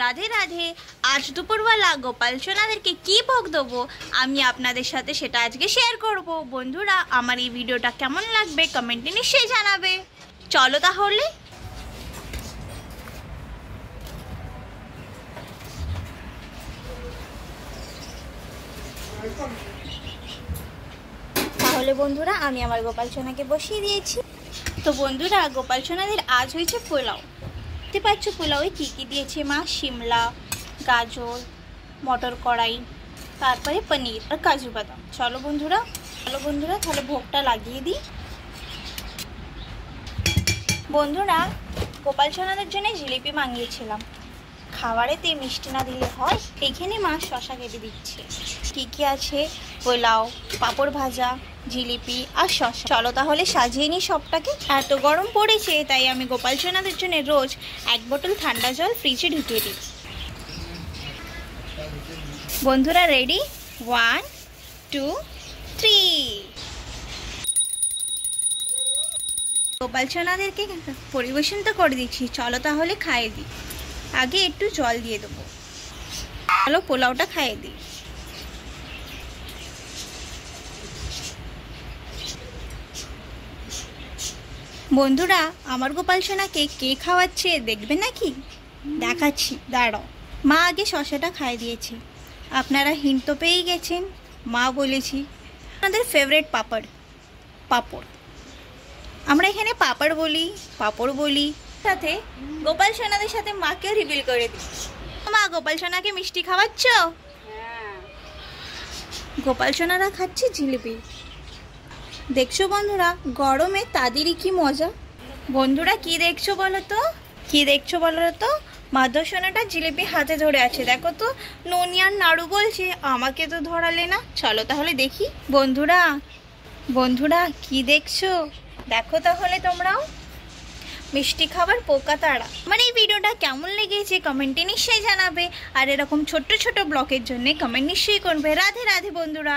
রাধে রাধে। আজ দুপুরবেলা গোপাল সোনাদেরকে কি ভোগ দেবো আমি আপনাদের সাথে সেটা আজকে শেয়ার করব। বন্ধুরা, আমার এই ভিডিওটা কেমন লাগবে কমেন্টে নিশ্চয়ই জানাবে। চলো তাহলে। তাহলে বন্ধুরা, আমি আমার গোপাল সোনাকে বসিয়ে দিয়েছি। তো বন্ধুরা, গোপাল সোনাদের আজ হয়েছে পোলাও। দেখতে পাচ্ছ পোলাওয়ে কী কী দিয়েছে মা? শিমলা, গাজর, মটর কড়াই, তারপরে পনির আর কাজু বাদাম। চলো বন্ধুরা তাহলে ভোগটা লাগিয়ে দিই। বন্ধুরা, গোপাল সোনাদের জন্য জিলিপি মাঙিয়েছিলাম। খাবারেতে মিষ্টি না দিলে হয়। এইখানে মা শশা কেটে দিচ্ছে। কী কী আছে? পোলাও, পাঁপড় ভাজা, জিলিপি আর শশা। চলো তাহলে সাজিয়ে নিই সবটাকে। এত গরম পড়েছে তাই আমি গোপাল সোনাদের জন্য রোজ 1 বোতল ঠান্ডা জল ফ্রিজে ঢুকিয়ে দিই। বন্ধুরা রেডি? 1 2 3। গোপাল সোনাদেরকে পরিবেশন তো করে দিচ্ছি, চলো তাহলে খাইয়ে দিই। আগে একটু জল দিয়ে দেবো। চলো পোলাওটা খাইয়ে দিই। বন্ধুরা, আমার গোপাল সোনাকে কে খাওয়াচ্ছে দেখবে নাকি? দেখাচ্ছি, দাঁড়াও। মা আগে শশাটা খাইয়ে দিয়েছে। আপনারা হিন্ট তো পেয়েই গেছেন। মা বলেছি আমাদের ফেভারিট পাঁপড়। আমরা এখানে পাঁপড় বলি। সাথে গোপাল সোনাদের সাথে মাকেও রিভিল করে দিই। মা, গোপাল সোনাকে মিষ্টি খাওয়াচ্ছ? গোপাল সোনারা খাচ্ছে জিলিপি। দেখছো বন্ধুরা, গরমে তাদেরই কি মজা। বন্ধুরা, কি দেখছো বলো তো? মাধব সোনাটা জিলিপি হাতে ধরে আছে। দেখো তো, ননি আর নাড়ু বলছে আমাকে তো ধরালে না। চলো তাহলে দেখি। বন্ধুরা কি দেখছো? দেখো তাহলে তোমরাও। মিষ্টি খাবার পোকা তারা। আমার এই ভিডিওটা কেমন লেগেছে কমেন্টে নিশ্চয়ই জানাবে। আর এরকম ছোট্ট ছোট ব্লগের জন্য কমেন্ট নিশ্চয়ই করবে। রাধে রাধে বন্ধুরা।